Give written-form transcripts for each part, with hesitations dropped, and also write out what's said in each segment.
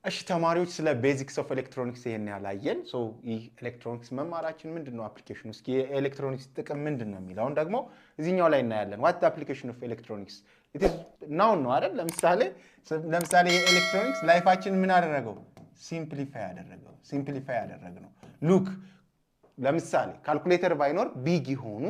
እሺ ተማሪዎች ስለ ቤዚክስ ኦፍ ኤሌክትሮኒክስ ይሄን ያላየን ሶ ይህ ኤሌክትሮኒክስ መማራችን ምንድነው አፕሊኬሽኑ እስኪ የኤሌክትሮኒክስ ጥቅም ምንድነው የሚለውን ደግሞ እዚህኛው ላይ እናያለን ዋት አፕሊኬሽን ኦፍ ኤሌክትሮኒክስ ኢት ኢዝ ናው ነው አይደል ለምሳሌ የኤሌክትሮኒክስ ላይፋችን ምን አደረገው ሲምፕሊፋይ ያደረገው ሉክ ለምሳሌ ካልኩሌተር ባይኖር ቢግ የሆኑ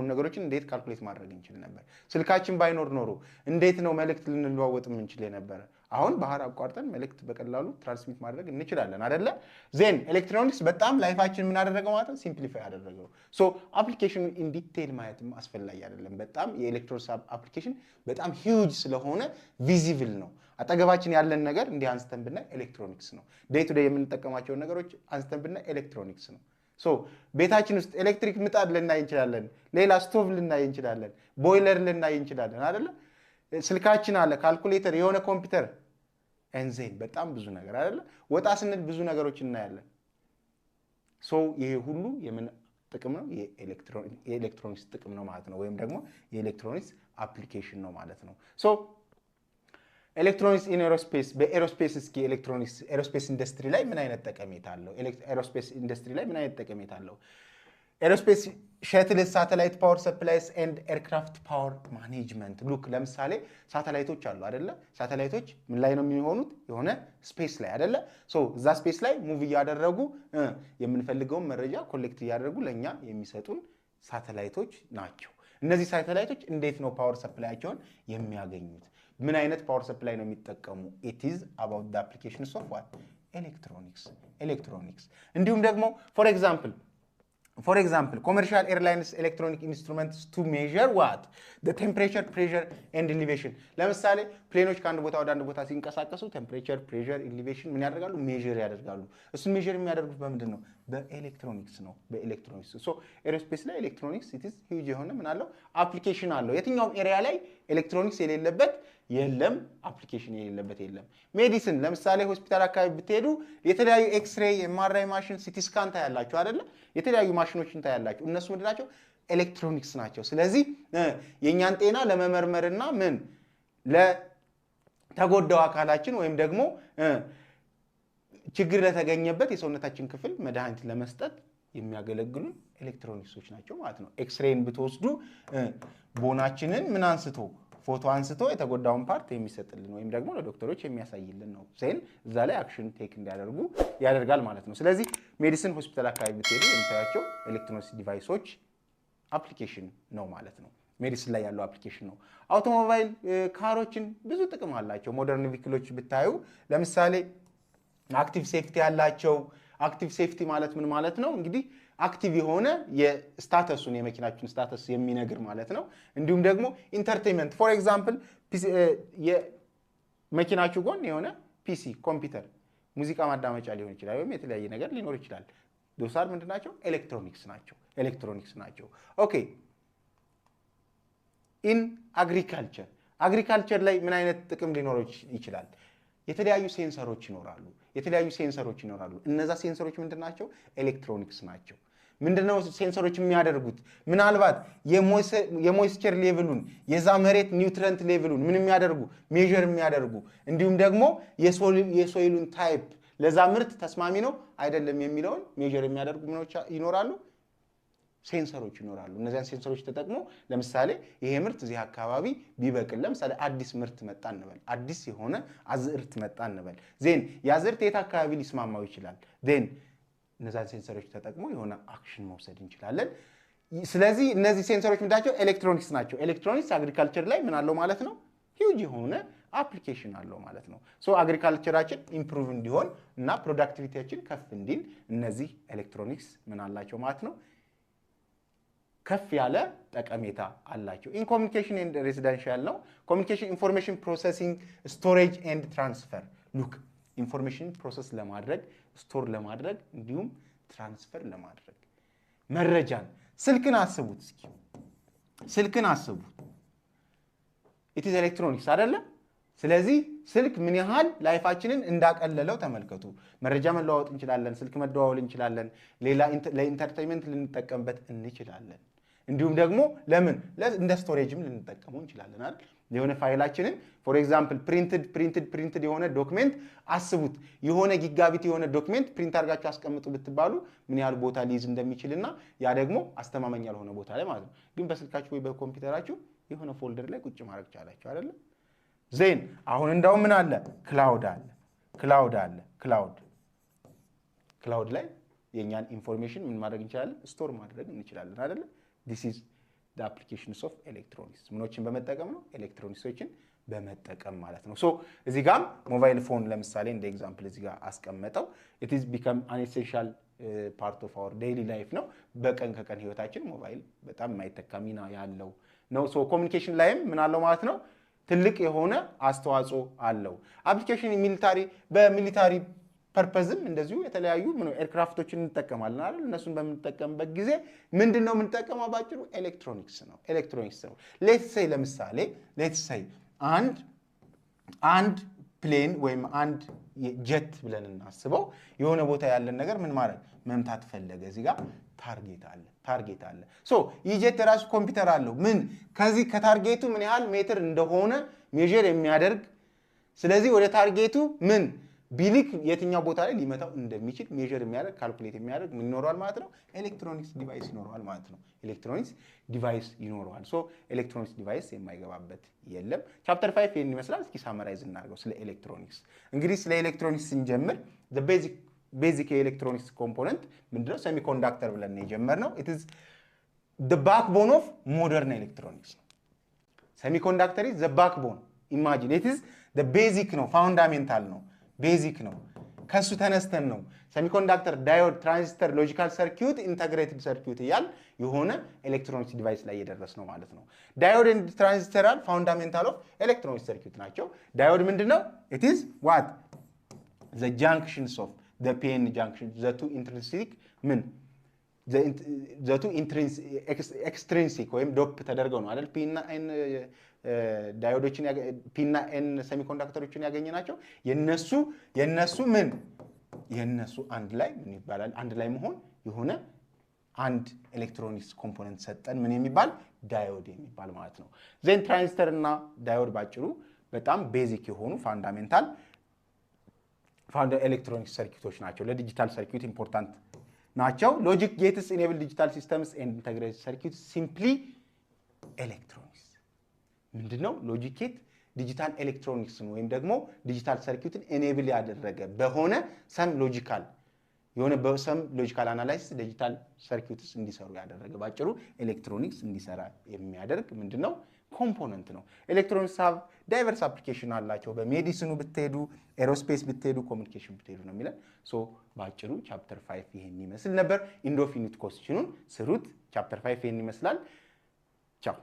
ነገሮችን እንዴት ካልኩሌት ማድረግ እንችል ነበር ስልካችን ባይኖር ኖሮ እንዴት ነው መልእክት ልንለዋወጥ እንችል ነበር አሁን ባህር አቋርጠን መልእክት በቀላሉ ትራንስሚት ማድረግ እንችላለን አይደለ ዜን ኤሌክትሮኒክስ በጣም ላይፋችን ምን አደረገው ማለት ሲምፕሊፋይ ያደረገው ሶ አፕሊኬሽኑ ኢን ዲቴል ማየትም አስፈላጊ አይደለም በጣም የኤሌክትሮኒክስ አፕሊኬሽን በጣም ሂውጅ ስለሆነ ቪዚብል ነው አጠገባችን ያለን ነገር እንዲህ አንስተን ብናይ ኤሌክትሮኒክስ ነው ዴይ ቱ ዴይ የምንጠቀማቸው ነገሮች አንስተን ብናይ ኤሌክትሮኒክስ ነው ሶ ቤታችን ውስጥ ኤሌክትሪክ ምጣድ ልናይ እንችላለን ሌላ ስቶቭ ልናይ እንችላለን ቦይለር ልናይ እንችላለን አይደለ ስልካችን አለ ካልኩሌተር የሆነ ኮምፒውተር ኤንዜን በጣም ብዙ ነገር አይደለ ወጣ ስንል ብዙ ነገሮች እናያለን ሶ ይሄ ሁሉ የምን ጥቅም ነው የኤሌክትሮኒክስ ጥቅም ነው ማለት ነው ወይም ደግሞ የኤሌክትሮኒክስ አፕሊኬሽን ነው ማለት ነው ሶ ኤሌክትሮኒክስ ኢን ኤሮስፔስ በኤሮስፔስ እስኪ ኤሌክትሮኒክስ ኤሮስፔስ ኢንዱስትሪ ላይ ምን አይነት ጠቀሜታ አለው ኤሮስፔስ ኢንዱስትሪ ላይ ምን አይነት ጠቀሜታ አለው ኤሮስፔስ ሸትል ሳተላይት ፓወር ሰፕላይስ ኤንድ ኤርክራፍት ፓወር ማኔጅመንት ሉክ ለምሳሌ ሳተላይቶች አሉ አይደለ ሳተላይቶች ምን ላይ ነው የሚሆኑት የሆነ ስፔስ ላይ አይደለ ሶ እዛ ስፔስ ላይ ሙቭ ያደረጉ የምንፈልገውን መረጃ ኮሌክት ያደርጉ ለኛ የሚሰጡን ሳተላይቶች ናቸው እነዚህ ሳተላይቶች እንዴት ነው ፓወር ሰፕላያቸውን የሚያገኙት ምን አይነት ፓወር ሰፕላይ ነው የሚጠቀሙ it is about the applications of what electronics እንዲሁም ደግሞ for example commercial airlines electronic instruments to measure what the temperature pressure and elevation ለምሳሌ ፕሌኖች ከአንድ ቦታ ወደ አንድ ቦታ ሲንቀሳቀሱ temperature pressure elevation ምን ያደርጋሉ ሜዠር ያደርጋሉ እሱ ሜዠር የሚያደርጉት በምንድነው በኤሌክትሮኒክስ ሶ ኤሮስፔስ ላይ ኤሌክትሮኒክስ it is huge የሆነ ምን አለው አፕሊኬሽን አለው የትኛውም ኤሪያ ላይ ኤሌክትሮኒክስ የሌለበት የለም አፕሊኬሽን የሌለበት የለም ሜዲሲን ለምሳሌ ሆስፒታል አካባቢ ብትሄዱ የተለያዩ ኤክስሬይ ኤምአርአይ ማሽን ሲቲ ስካን ታያላችሁ አይደለ የተለያዩ ማሽኖችን ታያላችሁ እነሱ ምንድናቸው ኤሌክትሮኒክስ ናቸው ስለዚህ የኛን ጤና ለመመርመርና ምን ለተጎዳው አካላችን ወይም ደግሞ ችግር ለተገኘበት የሰውነታችን ክፍል መድኃኒት ለመስጠት የሚያገለግሉ ኤሌክትሮኒክሶች ናቸው ማለት ነው ኤክስሬይን ብትወስዱ ቦናችንን ምን አንስቶ ፎቶ አንስቶ የተጎዳውን ፓርት የሚሰጥልን ወይም ደግሞ ለዶክተሮች የሚያሳይልን ነው ዜን እዛ ላይ አክሽን ቴክ እንዲያደርጉ ያደርጋል ማለት ነው ስለዚህ ሜዲሲን ሆስፒታል አካባቢ ብትሄዱ የምታያቸው ኤሌክትሮኒክስ ዲቫይሶች አፕሊኬሽን ነው ማለት ነው ሜዲሲን ላይ ያለው አፕሊኬሽን ነው አውቶሞባይል ካሮችን ብዙ ጥቅም አላቸው ሞደርን ቪክሎች ብታዩ ለምሳሌ አክቲቭ ሴፍቲ ያላቸው አክቲቭ ሴፍቲ ማለት ምን ማለት ነው እንግዲህ አክቲቭ የሆነ የስታተሱን የመኪናችን ስታተስ የሚነግር ማለት ነው እንዲሁም ደግሞ ኢንተርቴይንመንት ፎር ኤግዛምፕል የመኪናችሁ ጎን የሆነ ፒሲ ኮምፒውተር ሙዚቃ ማዳመጫ ሊሆን ይችላል ወይም የተለያየ ነገር ሊኖር ይችላል ዶሳር ምንድናቸው ኤሌክትሮኒክስ ናቸው ኦኬ ኢን አግሪካልቸር ላይ ምን አይነት ጥቅም ሊኖር ይችላል የተለያዩ ሴንሰሮች ይኖራሉ እነዛ ሴንሰሮች ምንድናቸው ኤሌክትሮኒክስ ናቸው ምንድነው ሴንሰሮች የሚያደርጉት ምናልባት የሞይስቸር ሌቭሉን የዛ መሬት ኒውትሪየንት ሌቭሉን ምን የሚያደርጉ ሜዠር የሚያደርጉ እንዲሁም ደግሞ የሶይሉን ታይፕ ለዛ ምርት ተስማሚ ነው አይደለም የሚለውን ሜዠር የሚያደርጉ ምኖች ይኖራሉ ሴንሰሮች ይኖራሉ እነዚያን ሴንሰሮች ተጠቅሞ ለምሳሌ ይሄ ምርት እዚህ አካባቢ ቢበቅል ለምሳሌ አዲስ ምርት መጣ እንበል አዲስ የሆነ አዝርት መጣ እንበል ዜን ያዝርት የት አካባቢ ሊስማማው ይችላል ዜን እነዛን ሴንሰሮች ተጠቅሞ የሆነ አክሽን መውሰድ እንችላለን ስለዚህ እነዚህ ሴንሰሮች ምንድናቸው ኤሌክትሮኒክስ ናቸው ኤሌክትሮኒክስ አግሪካልቸር ላይ ምን አለው ማለት ነው ሂውጅ የሆነ አፕሊኬሽን አለው ማለት ነው ሶ አግሪካልቸራችን ኢምፕሩቭ እንዲሆን እና ፕሮዳክቲቪቲያችን ከፍ እንዲል እነዚህ ኤሌክትሮኒክስ ምን አላቸው ማለት ነው ከፍ ያለ ጠቀሜታ አላቸው ኢን ኮሚኒኬሽን ኤንድ ሬዚደንሻል ነው ኮሚኒኬሽን ኢንፎርሜሽን ፕሮሰሲንግ ስቶሬጅ ኤንድ ትራንስፈር ሉክ ኢንፎርሜሽን ፕሮሰስ ለማድረግ ስቶር ለማድረግ እንዲሁም ትራንስፈር ለማድረግ መረጃን ስልክን አስቡት it is electronics አይደለ ስለዚህ ስልክ ምን ያህል ላይፋችንን እንዳቀለለው ተመልከቱ መረጃ መለዋወጥ እንችላለን ስልክ መደዋወል እንችላለን ሌላ ለኢንተርቴይንመንት ልንጠቀምበት እንችላለን እንዲሁም ደግሞ ለምን እንደ ስቶሬጅም ልንጠቀመው እንችላለን አይደል? የሆነ ፋይላችንን ፎር ኤግዛምፕል ፕሪንትድ የሆነ ዶክሜንት አስቡት። የሆነ ጊጋቢት የሆነ ዶክሜንት ፕሪንት አድርጋችሁ አስቀምጡ ብትባሉ ምን ያህል ቦታ ሊይዝ እንደሚችልና ያ ደግሞ አስተማማኝ ያልሆነ ቦታ ላይ ማለት ነው። ግን በስልካችሁ ወይ በኮምፒውተራችሁ የሆነ ፎልደር ላይ ቁጭ ማድረግ ቻላችሁ አይደል? ዜን አሁን እንዳው ምን አለ? ክላውድ አለ። ክላውድ ላይ የኛን ኢንፎርሜሽን ምን ማድረግ እንችላለን? ስቶር ማድረግ እንችላለን አይደል? this is the applications of electronics ምኖችን በመጠቀም ነው ኤሌክትሮኒክሶችን በመጠቀም ማለት ነው። ሶ እዚህ ጋም ሞባይል ፎን ለምሳሌ እንደ ኤግዛምፕል እዚህ ጋር አስቀመጠው it is become an essential part of our daily life ነው። በቀን ከቀን ህይወታችን ሞባይል በጣም የማይተካ ሚና ያለው ነው። ሶ ኮሙኒኬሽን ላይም ምን አለው ማለት ነው? ትልቅ የሆነ አስተዋጽኦ አለው። አፕሊኬሽን በሚሊታሪ ፐርፐዝም እንደዚሁ የተለያዩ ኤርክራፍቶችን እንጠቀማለን አይደል? እነሱን በምንጠቀምበት ጊዜ ምንድነው የምንጠቀመው? ባጭሩ ኤሌክትሮኒክስ ነው። ሌትስ ሴይ ለምሳሌ አንድ ፕሌን ወይም አንድ ጀት ብለን እናስበው የሆነ ቦታ ያለን ነገር ምን ማድረግ መምታት ፈለገ። እዚህ ጋር ታርጌት አለ። ሶ ይህ ጀት የራሱ ኮምፒውተር አለው። ከዚህ ከታርጌቱ ምን ያህል ሜትር እንደሆነ ሜዥር የሚያደርግ ስለዚህ ወደ ታርጌቱ ቢሊክ የትኛው ቦታ ላይ ሊመታው እንደሚችል ሜዥር የሚያደርግ ካልኩሌት የሚያደርግ ምን ይኖረዋል ማለት ነው? ኤሌክትሮኒክስ ዲቫይስ ይኖረዋል ማለት ነው። ሶ ኤሌክትሮኒክስ ዲቫይስ የማይገባበት የለም። ቻፕተር 5 ይሄን ይመስላል። እስኪ ሳመራይዝ እናድርገው ስለ ኤሌክትሮኒክስ። እንግዲህ ስለ ኤሌክትሮኒክስ ስንጀምር ቤዚክ የኤሌክትሮኒክስ ኮምፖነንት ምንድነው? ሴሚኮንዳክተር ብለን የጀመርነው it is the backbone of modern electronics ነው። ሴሚኮንዳክተር is the backbone imagine it is the basic ነው፣ ፋውንዳሜንታል ነው፣ ቤዚክ ነው። ከሱ ተነስተን ነው ሴሚኮንዳክተር፣ ዳዮድ፣ ትራንዚስተር፣ ሎጂካል ሰርኪዩት፣ ኢንተግሬትድ ሰርኪዩት እያል የሆነ ኤሌክትሮኒክስ ዲቫይስ ላይ እየደረስ ነው ማለት ነው። ዳዮድ ኤንድ ትራንዚስተር ፋውንዳሜንታል ኦፍ ኤሌክትሮኒክስ ሰርኪዩት ናቸው። ዳዮድ ምንድነው? it is what the junctions of the pn junction the two intrinsic the two extrinsic ወይም ዶፕ ተደርገው ነው አይደል? ፒ እና ኤን ዳዮዶችን ፒና ኤን ሴሚኮንዳክተሮችን ያገኘናቸው የነሱ አንድ ላይ ምን ይባላል? አንድ ላይ መሆን የሆነ አንድ ኤሌክትሮኒክስ ኮምፖነንት ሰጠን ምን የሚባል ዳዮድ የሚባል ማለት ነው። ዜን ትራንዚስተር እና ዳዮድ ባጭሩ በጣም ቤዚክ የሆኑ ፋንዳሜንታል ኤሌክትሮኒክስ ሰርኪዩቶች ናቸው። ለዲጂታል ሰርኪዩት ኢምፖርታንት ናቸው። ሎጂክ ጌትስ ኢኔብል ዲጂታል ሲስተምስ ኤንድ ኢንተግሬትድ ሰርኪዩት ሲምፕሊ ኤሌክትሮኒክስ ምንድነው? ሎጂክ ጌት ዲጂታል ኤሌክትሮኒክስን ወይም ደግሞ ዲጂታል ሰርኪዩትን ኤኔብል ያደረገ በሆነ ሰም ሎጂካል አናላይሲስ ዲጂታል ሰርኪዩትስ እንዲሰሩ ያደረገ ባጭሩ ኤሌክትሮኒክስ እንዲሰራ የሚያደርግ ምንድነው? ኮምፖነንት ነው። ኤሌክትሮኒክስ ሃቭ ዳይቨርስ አፕሊኬሽን አላቸው። በሜዲሲኑ ብትሄዱ፣ ኤሮስፔስ ብትሄዱ፣ ኮሙኒኬሽን ብትሄዱ ነው የሚለን። ሶ ባጭሩ ቻፕተር 5 ይሄን ይመስል ነበር። ኢንድ ኦፍ ዩኒት ኮስችኑን ስሩት። ቻፕተር 5 ይሄን ይመስላል። ቻው